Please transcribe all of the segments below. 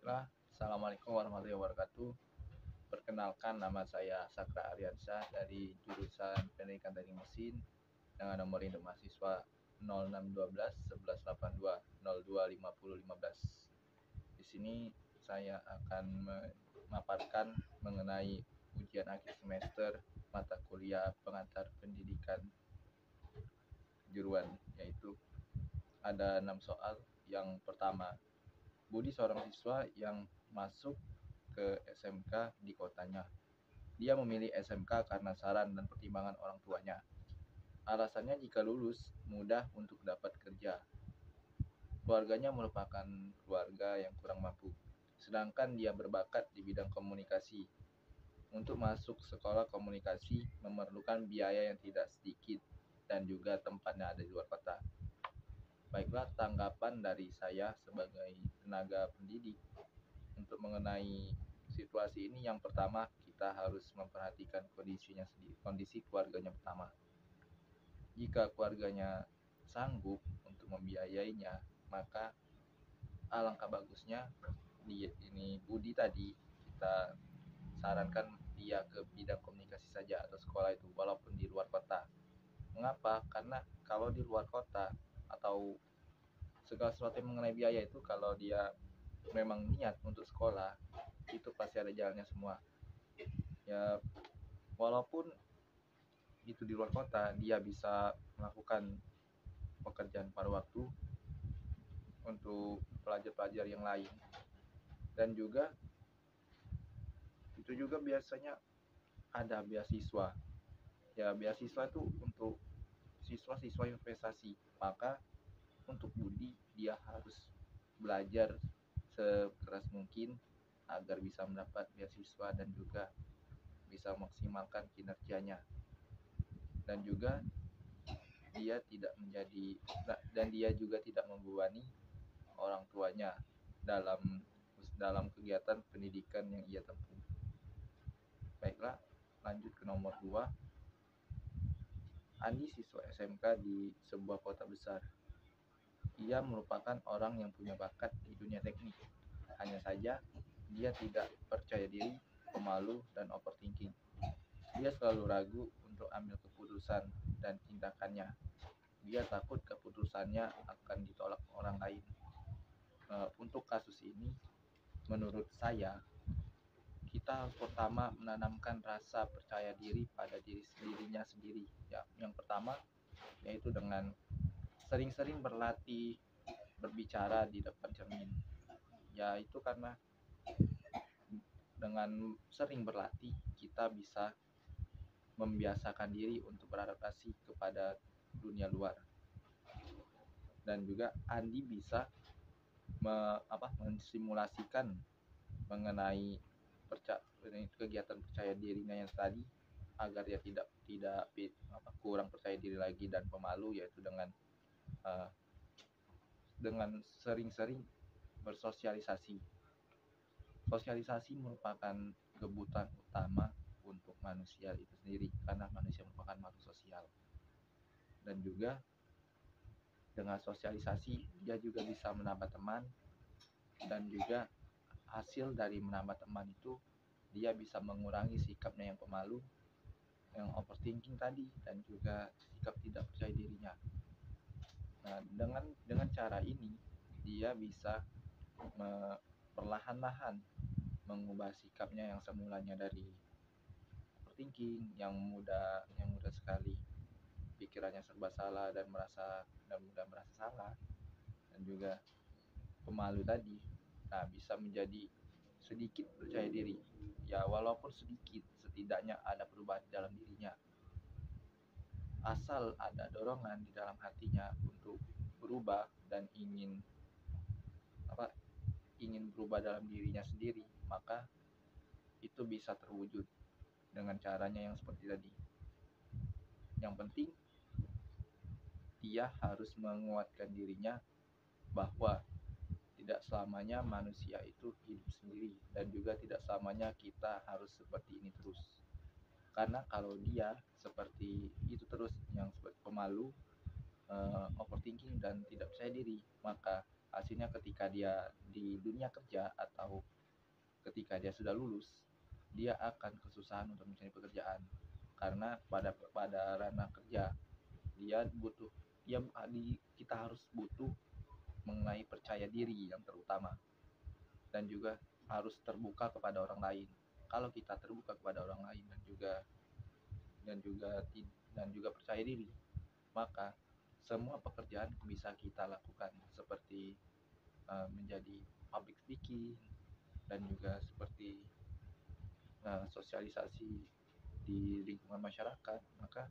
Baiklah, Assalamualaikum warahmatullahi wabarakatuh. Perkenalkan, nama saya Sakra Aryansyah dari jurusan Pendidikan Teknik Mesin dengan nomor induk mahasiswa 0612 1182 02 50 15. Di sini saya akan memaparkan mengenai ujian akhir semester mata kuliah pengantar pendidikan kejuruan, yaitu ada 6 soal. Yang pertama, Budi seorang siswa yang masuk ke SMK di kotanya. Dia memilih SMK karena saran dan pertimbangan orang tuanya. Alasannya jika lulus, mudah untuk dapat kerja. Keluarganya merupakan keluarga yang kurang mampu. Sedangkan dia berbakat di bidang komunikasi. Untuk masuk sekolah komunikasi memerlukan biaya yang tidak sedikit dan juga tempatnya ada di luar kota. Baiklah, tanggapan dari saya sebagai tenaga pendidik untuk mengenai situasi ini. Yang pertama, kita harus memperhatikan kondisinya sendiri, kondisi keluarganya pertama. Jika keluarganya sanggup untuk membiayainya, maka alangkah bagusnya ini Budi tadi kita sarankan dia ke bidang komunikasi saja atau sekolah itu walaupun di luar kota. Mengapa? Karena kalau di luar kota atau segala sesuatu yang mengenai biaya itu, kalau dia memang niat untuk sekolah, itu pasti ada jalannya semua. Ya, walaupun itu di luar kota, dia bisa melakukan pekerjaan paruh waktu untuk pelajar-pelajar yang lain. Dan juga itu juga biasanya ada beasiswa. Ya, beasiswa itu untuk siswa-siswa investasi. Maka untuk Budi, dia harus belajar sekeras mungkin agar bisa mendapat beasiswa dan juga bisa memaksimalkan kinerjanya. Dan juga dia juga tidak membebani orang tuanya dalam kegiatan pendidikan yang ia tempuh. Baiklah, lanjut ke nomor 2. Andi siswa SMK di sebuah kota besar. Ia merupakan orang yang punya bakat di dunia teknik. Hanya saja dia tidak percaya diri, pemalu, dan overthinking. Dia selalu ragu untuk ambil keputusan dan tindakannya. Dia takut keputusannya akan ditolak orang lain. Untuk kasus ini, menurut saya, kita harus pertama menanamkan rasa percaya diri pada dirinya sendiri. Ya, yang pertama yaitu dengan sering-sering berlatih berbicara di depan cermin. Ya, itu karena dengan sering berlatih kita bisa membiasakan diri untuk beradaptasi kepada dunia luar. Dan juga Andi bisa mensimulasikan mengenai kegiatan percaya dirinya yang tadi agar dia tidak kurang percaya diri lagi dan pemalu, yaitu dengan sering-sering bersosialisasi. Sosialisasi merupakan kebutuhan utama untuk manusia itu sendiri karena manusia merupakan makhluk sosial. Dan juga dengan sosialisasi dia juga bisa menambah teman, dan juga hasil dari menambah teman itu dia bisa mengurangi sikapnya yang pemalu, yang overthinking tadi, dan juga sikap tidak percaya dirinya. Nah, dengan cara ini dia bisa perlahan-lahan mengubah sikapnya yang semulanya dari overthinking, yang mudah sekali pikirannya serba salah dan mudah merasa salah, dan juga pemalu tadi. Nah, bisa menjadi sedikit percaya diri. Ya, walaupun sedikit, setidaknya ada perubahan di dalam dirinya. Asal ada dorongan di dalam hatinya untuk berubah dan ingin berubah dalam dirinya sendiri, maka itu bisa terwujud dengan caranya yang seperti tadi. Yang penting dia harus menguatkan dirinya bahwa tidak selamanya manusia itu hidup sendiri, dan juga tidak selamanya kita harus seperti ini terus. Karena kalau dia seperti itu terus, yang seperti pemalu, overthinking, dan tidak percaya diri, maka hasilnya ketika dia di dunia kerja atau ketika dia sudah lulus, dia akan kesusahan untuk mencari pekerjaan karena pada ranah kerja dia butuh dia kita harus butuh mengenai percaya diri yang terutama, dan juga harus terbuka kepada orang lain. Kalau kita terbuka kepada orang lain dan juga dan juga percaya diri, maka semua pekerjaan bisa kita lakukan seperti menjadi public speaking dan juga seperti sosialisasi di lingkungan masyarakat, maka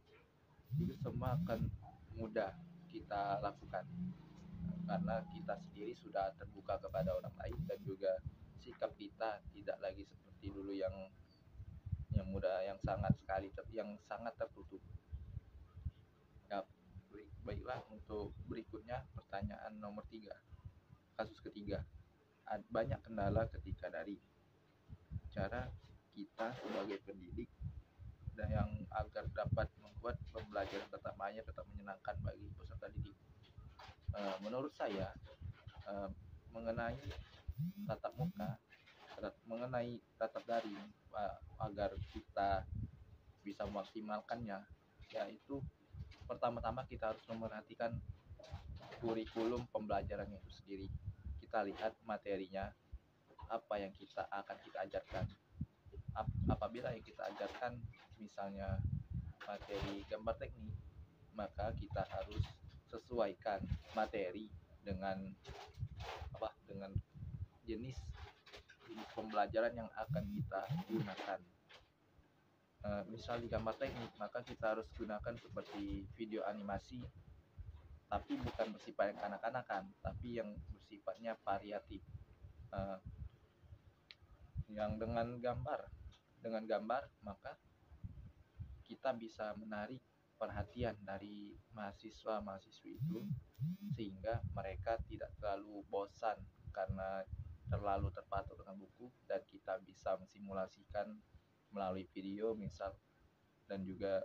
itu semua akan mudah kita lakukan karena kita sendiri sudah terbuka kepada orang lain dan juga sikap kita tidak lagi seperti dulu yang mudah yang sangat tertutup. Ya, baiklah, untuk berikutnya pertanyaan nomor 3. Kasus ketiga, banyak kendala ketika daring. Cara kita sebagai pendidik dan yang agar dapat membuat pembelajaran tatap muka tetap menyenangkan bagi peserta didik. Menurut saya, mengenai tatap muka, mengenai tatap daring, agar kita bisa memaksimalkannya, yaitu pertama-tama kita harus memperhatikan kurikulum pembelajaran itu sendiri. Kita lihat materinya, apa yang akan kita ajarkan. Apabila yang kita ajarkan misalnya materi gambar teknik, maka kita harus sesuaikan materi dengan jenis pembelajaran yang akan kita gunakan. Misal di gambar teknik, maka kita harus gunakan seperti video animasi, tapi bukan bersifat yang kanak-kanakan, tapi yang bersifatnya variatif. Yang dengan gambar, maka kita bisa menarik perhatian dari mahasiswa-mahasiswi itu sehingga mereka tidak terlalu bosan karena terlalu terpatok dengan buku, dan kita bisa mensimulasikan melalui video misal, dan juga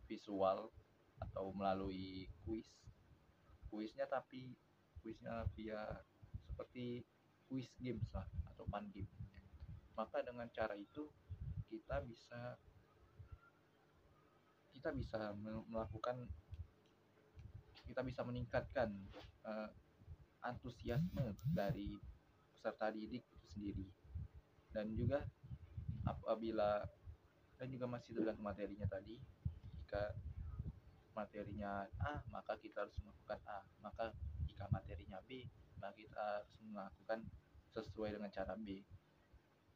visual atau melalui kuisnya via seperti kuis games lah atau fun game. Maka dengan cara itu kita bisa meningkatkan antusiasme dari peserta didik itu sendiri, dan juga masih tergantung materinya tadi. Jika materinya A, maka kita harus melakukan A, maka jika materinya B, maka kita harus melakukan sesuai dengan cara B,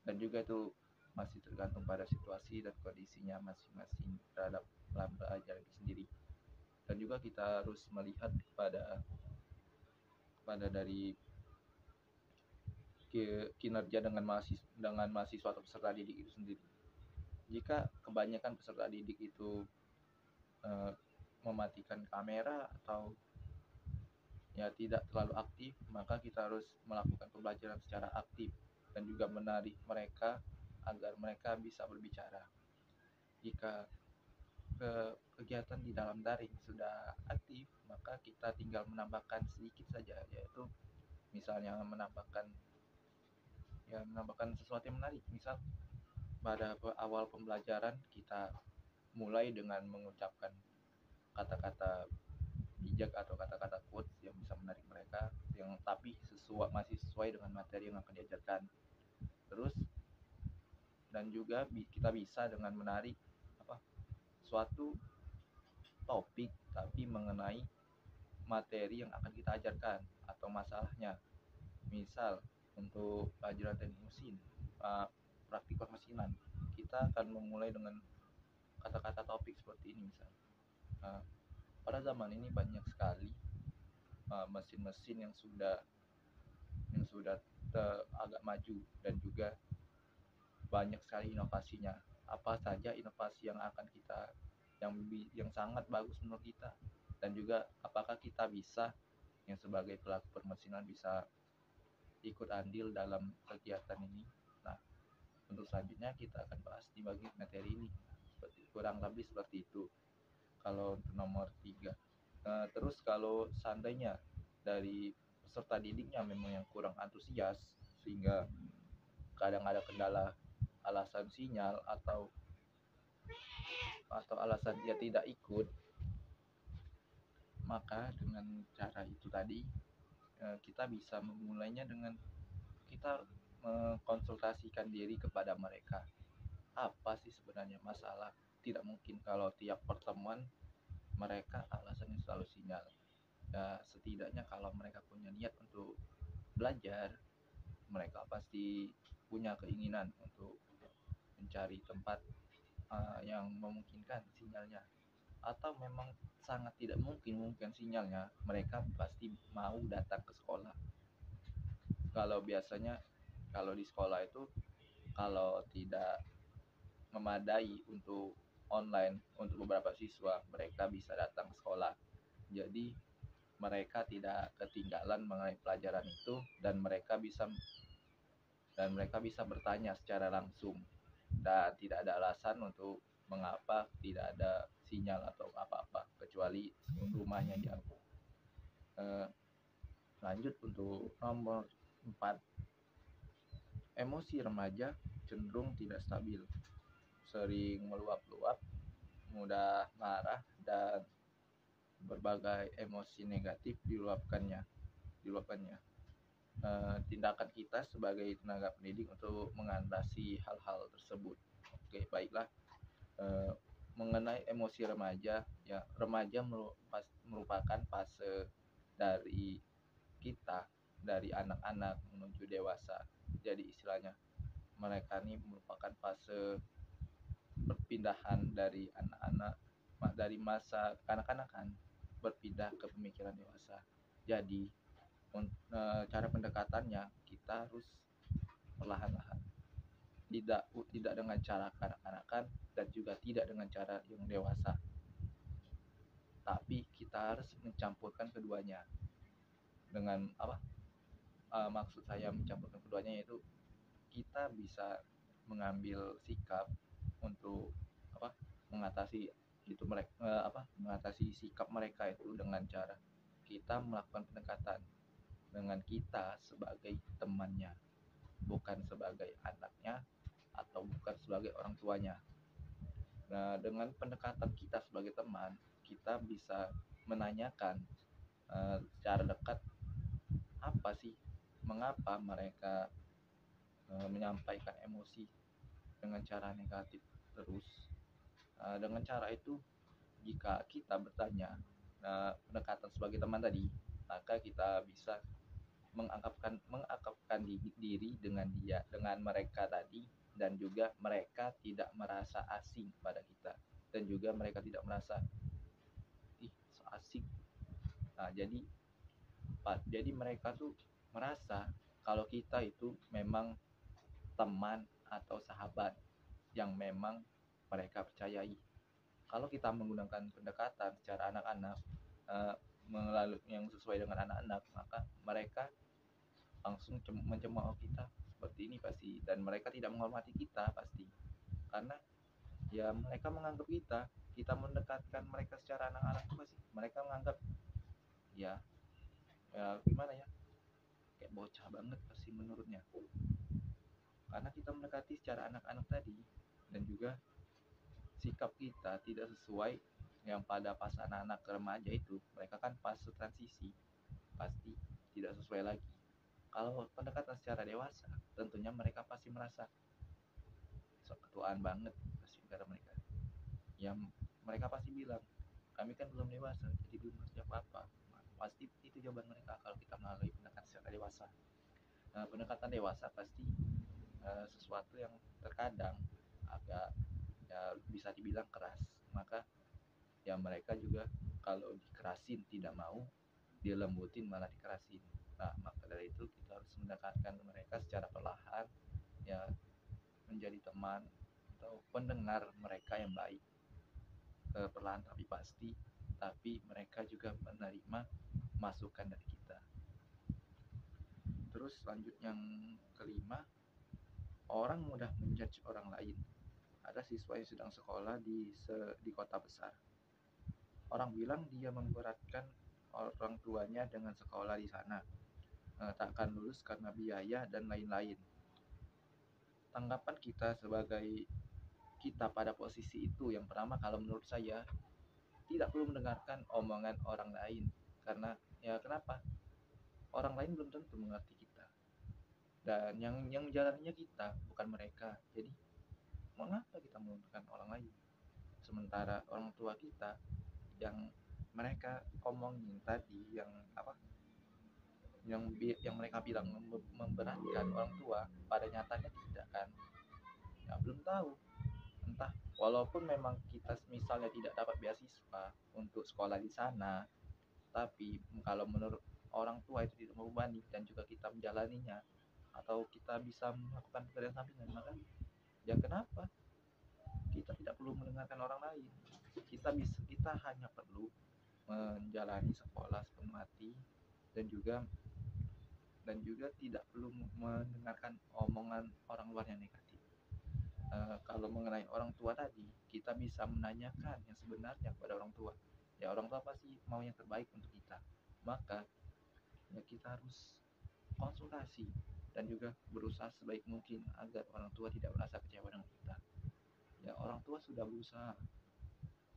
dan juga itu masih tergantung pada situasi dan kondisinya masing-masing terhadap pelajar itu sendiri. Dan juga kita harus melihat pada dari kinerja dengan mahasiswa atau peserta didik itu sendiri. Jika kebanyakan peserta didik itu mematikan kamera atau tidak terlalu aktif, maka kita harus melakukan pembelajaran secara aktif dan juga menarik mereka agar mereka bisa berbicara. Jika kegiatan di dalam daring sudah aktif, maka kita tinggal menambahkan sedikit saja, yaitu misalnya menambahkan sesuatu yang menarik. Misal pada awal pembelajaran kita mulai dengan mengucapkan kata-kata bijak atau kata-kata quotes yang bisa menarik mereka, tapi masih sesuai dengan materi yang akan diajarkan. Terus dan juga kita bisa dengan menarik suatu topik tapi mengenai materi yang akan kita ajarkan atau masalahnya. Misal untuk pelajaran teknik mesin, praktik permesinan, kita akan memulai dengan kata-kata topik seperti ini. Misal pada zaman ini banyak sekali mesin-mesin yang sudah agak maju dan juga banyak sekali inovasinya. Apa saja inovasi yang akan yang sangat bagus menurut kita, dan juga apakah kita bisa yang sebagai pelaku permesinan bisa ikut andil dalam kegiatan ini. Nah, untuk selanjutnya kita akan bahas di bagian materi ini, kurang lebih seperti itu kalau untuk nomor 3. Terus kalau seandainya dari peserta didiknya memang yang kurang antusias, sehingga kadang ada kendala alasan sinyal atau alasan dia tidak ikut, maka dengan cara itu tadi kita bisa memulainya dengan kita mengkonsultasikan diri kepada mereka. Apa sih sebenarnya masalah? Tidak mungkin kalau tiap pertemuan mereka alasannya selalu sinyal. Ya, setidaknya kalau mereka punya niat untuk belajar, mereka pasti punya keinginan untuk mencari tempat yang memungkinkan sinyalnya. Atau memang sangat tidak mungkin sinyalnya, mereka pasti mau datang ke sekolah. Kalau biasanya kalau di sekolah itu, kalau tidak memadai untuk online untuk beberapa siswa, mereka bisa datang ke sekolah. Jadi mereka tidak ketinggalan mengenai pelajaran itu, dan mereka bisa bertanya secara langsung, dan tidak ada alasan untuk mengapa tidak ada sinyal atau apa-apa, kecuali rumahnya jauh. Lanjut untuk nomor 4, emosi remaja cenderung tidak stabil, sering meluap-luap, mudah marah, dan berbagai emosi negatif diluapkannya. Tindakan kita sebagai tenaga pendidik untuk mengatasi hal-hal tersebut. Oke, baiklah. Mengenai emosi remaja, ya, remaja merupakan fase dari kita, dari anak-anak menuju dewasa. Jadi istilahnya mereka ini merupakan fase perpindahan dari anak-anak, dari masa kanak-kanakan berpindah ke pemikiran dewasa. Jadi cara pendekatannya kita harus perlahan-lahan, tidak dengan cara kanak-kanakan dan juga tidak dengan cara yang dewasa, tapi kita harus mencampurkan keduanya. Dengan apa? Maksud saya mencampurkan keduanya yaitu kita bisa mengambil sikap untuk mengatasi itu mengatasi sikap mereka itu dengan cara kita melakukan pendekatan dengan kita sebagai temannya, bukan sebagai anaknya atau bukan sebagai orang tuanya. Nah, dengan pendekatan kita sebagai teman, kita bisa menanyakan secara dekat, apa sih, mengapa mereka menyampaikan emosi dengan cara negatif terus. Dengan cara itu, jika kita bertanya pendekatan sebagai teman tadi, maka kita bisa mengakapkan diri dengan mereka tadi, dan juga mereka tidak merasa asing pada kita, dan juga mereka tidak merasa so asing. Nah, jadi mereka tuh merasa kalau kita itu memang teman atau sahabat yang memang mereka percayai. Kalau kita menggunakan pendekatan secara anak-anak, melalui yang sesuai dengan anak-anak, maka mereka langsung mencemooh kita seperti ini pasti, dan mereka tidak menghormati kita pasti, karena ya mereka menganggap kita mendekatkan mereka secara anak-anak itu pasti mereka menganggap ya gimana ya, kayak bocah banget pasti menurutnya, karena kita mendekati secara anak-anak tadi, dan juga sikap kita tidak sesuai yang pada pas anak-anak remaja itu, mereka kan fase transisi, pasti tidak sesuai lagi. Kalau pendekatan secara dewasa, tentunya mereka pasti merasa sok ketuaan banget pasti kata mereka. Ya, mereka pasti bilang, kami kan belum dewasa, jadi belum ngerti apa-apa. Pasti itu jawaban mereka kalau kita melalui pendekatan secara dewasa. Pendekatan dewasa pasti sesuatu yang terkadang agak ya bisa dibilang keras, maka ya mereka juga kalau dikerasin tidak mau, dilembutin malah dikerasin. Nah, maka dari itu kita harus mendekatkan mereka secara perlahan, ya, menjadi teman atau pendengar mereka yang baik, perlahan tapi pasti, tapi mereka juga menerima masukan dari kita. Terus lanjut yang kelima, orang mudah menjudge orang lain. Ada siswa yang sedang sekolah di kota besar. Orang bilang dia memberatkan orang tuanya dengan sekolah di sana. takkan lulus karena biaya dan lain-lain. Tanggapan kita sebagai kita pada posisi itu, yang pertama kalau menurut saya tidak perlu mendengarkan omongan orang lain, karena ya kenapa, orang lain belum tentu mengerti kita, dan yang menjalaninya kita bukan mereka. Jadi mengapa kita mendengarkan orang lain, sementara orang tua kita yang mereka omongin tadi, yang apa, yang mereka bilang memberatkan orang tua, pada nyatanya tidak kan. Ya belum tahu, entah, walaupun memang kita misalnya tidak dapat beasiswa untuk sekolah di sana, tapi kalau menurut orang tua itu tidak membebani dan juga kita menjalaninya, atau kita bisa melakukan pekerjaan sampingan, maka ya kenapa kita tidak perlu mendengarkan orang lain. Kita hanya perlu menjalani sekolah sepenuh hati, dan juga tidak perlu mendengarkan omongan orang luar yang negatif. Kalau mengenai orang tua tadi, kita bisa menanyakan yang sebenarnya kepada orang tua. Ya orang tua pasti mau yang terbaik untuk kita, maka ya kita harus konsultasi dan juga berusaha sebaik mungkin agar orang tua tidak merasa kecewa dengan kita. Ya orang tua sudah berusaha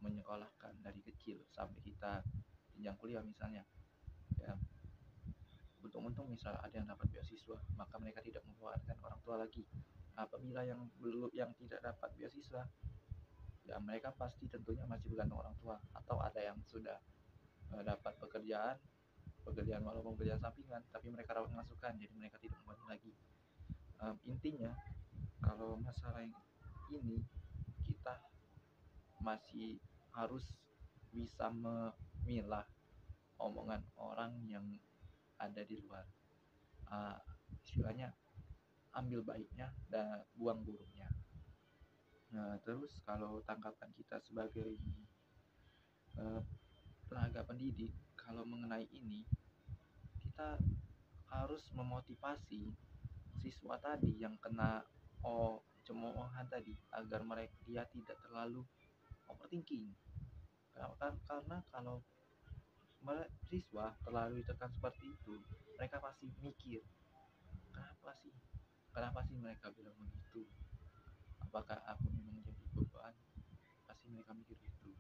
menyekolahkan dari kecil sampai kita jenjang kuliah misalnya. Ya untung-untung misal ada yang dapat beasiswa, maka mereka tidak membawakan orang tua lagi. Apabila yang tidak dapat beasiswa, ya mereka pasti tentunya masih bergantung orang tua, atau ada yang sudah dapat pekerjaan walaupun pekerjaan sampingan, tapi mereka rawat masukan, jadi mereka tidak membantu lagi. Intinya kalau masalah ini, kita masih harus bisa memilah omongan orang yang ada di luar. Istilahnya ambil baiknya dan buang buruknya. Nah, terus kalau tanggapan kita sebagai tenaga pendidik, kalau mengenai ini, kita harus memotivasi siswa tadi yang kena cemoohan tadi, agar dia tidak terlalu overthinking. Karena kalau siswa terlalu ditekan seperti itu, mereka pasti mikir, kenapa sih mereka bilang begitu, apakah aku memang jadi beban, pasti mereka mikir gitu.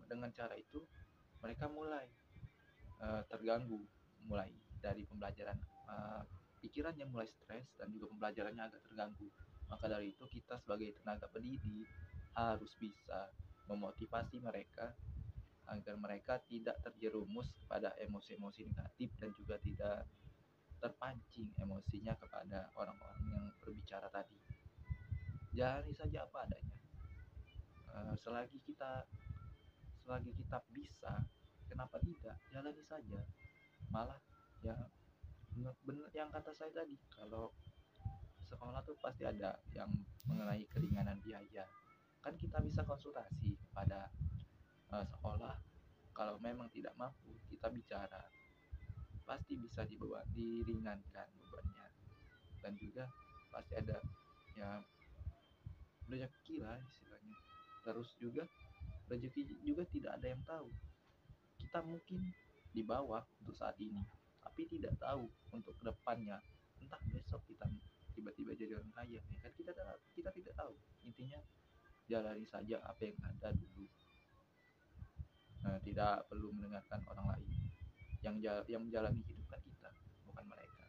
Dengan cara itu mereka mulai terganggu, mulai dari pembelajaran, pikirannya mulai stres dan juga pembelajarannya agak terganggu. Maka dari itu kita sebagai tenaga pendidik harus bisa memotivasi mereka agar mereka tidak terjerumus pada emosi-emosi negatif dan juga tidak terpancing emosinya kepada orang-orang yang berbicara tadi. Jalani saja apa adanya. Selagi kita bisa, kenapa tidak, jalani saja. Malah ya benar yang kata saya tadi, kalau sekolah tuh pasti ada yang mengenai keringanan biaya, kan kita bisa konsultasi kepada sekolah. Kalau memang tidak mampu, kita bicara, pasti bisa diringankan bebannya, dan juga pasti ada ya rezeki lah istilahnya. Terus juga rezeki juga tidak ada yang tahu. Kita mungkin di bawah untuk saat ini, tapi tidak tahu untuk kedepannya, entah besok kita tiba-tiba jadi orang kaya, ya kan, kita tidak tahu. Intinya jalani saja apa yang ada dulu. Tidak perlu mendengarkan orang lain. Yang menjalani hidup kan kita, bukan mereka.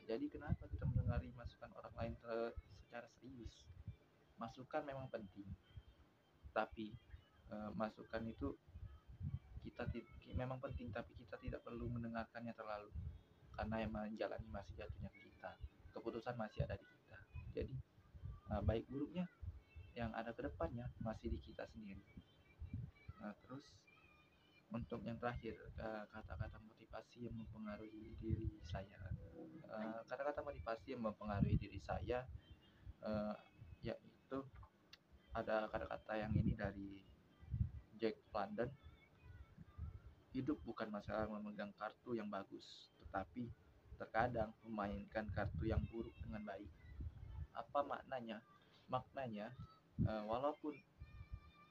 Jadi kenapa kita mendengari masukan orang lain secara serius? Masukan memang penting, tapi masukan itu kita memang penting, tapi kita tidak perlu mendengarkannya terlalu, karena yang menjalani masih jatuhnya ke kita, keputusan masih ada di kita. Jadi baik buruknya yang ada ke depannya masih di kita sendiri. Terus untuk yang terakhir, kata-kata motivasi yang mempengaruhi diri saya. Kata-kata motivasi yang mempengaruhi diri saya, yaitu ada kata-kata yang ini dari Jack London. Hidup bukan masalah memegang kartu yang bagus, tetapi terkadang memainkan kartu yang buruk dengan baik. Apa maknanya? Maknanya, walaupun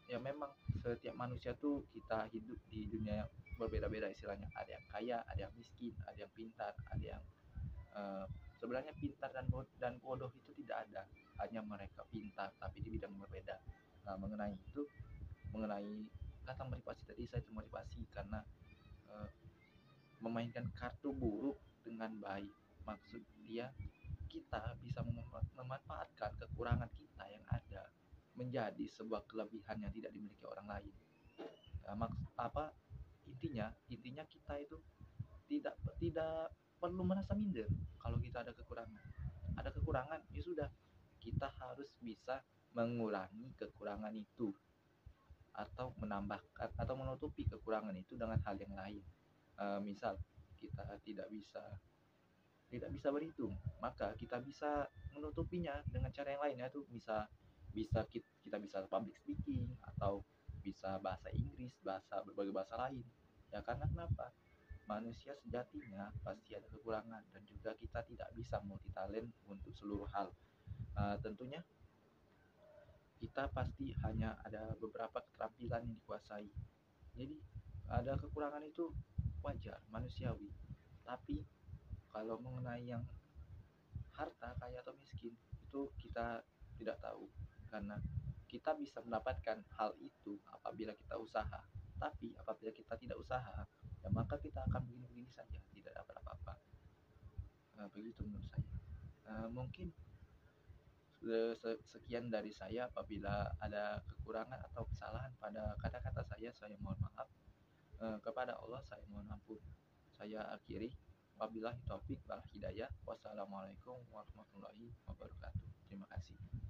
ya memang setiap manusia tuh kita hidup di dunia berbeda-beda istilahnya. Ada yang kaya, ada yang miskin, ada yang pintar, ada yang sebenarnya pintar dan bodoh itu tidak ada, hanya mereka pintar tapi di bidang berbeda. Nah, mengenai kata motivasi tadi, saya termotivasi karena eh, memainkan kartu buruk dengan baik. Maksud dia, kita bisa memanfaatkan kekurangan kita yang ada menjadi sebuah kelebihan yang tidak dimiliki orang lain. Apa intinya kita itu tidak tidak perlu merasa minder kalau kita ada kekurangan, ya sudah, kita harus bisa mengurangi kekurangan itu atau menambahkan atau menutupi kekurangan itu dengan hal yang lain. Misal kita tidak bisa berhitung, maka kita bisa menutupinya dengan cara yang lain, yaitu bisa bisa kita bisa public speaking atau bisa bahasa Inggris, berbagai bahasa lain. Ya karena kenapa? Manusia sejatinya pasti ada kekurangan dan juga kita tidak bisa multi talent untuk seluruh hal. Tentunya kita pasti hanya ada beberapa keterampilan yang dikuasai. Jadi ada kekurangan itu wajar, manusiawi. Tapi kalau mengenai yang harta, kaya atau miskin, itu kita tidak tahu, karena kita bisa mendapatkan hal itu apabila kita usaha. Tapi apabila kita tidak usaha, ya maka kita akan begini-begini saja, tidak dapat apa-apa. Begitu menurut saya. Mungkin sekian dari saya. Apabila ada kekurangan atau kesalahan pada kata-kata saya mohon maaf. Kepada Allah saya mohon ampun. Saya akhiri. Wabillahi taufik wal hidayah. Wassalamualaikum warahmatullahi wabarakatuh. Terima kasih.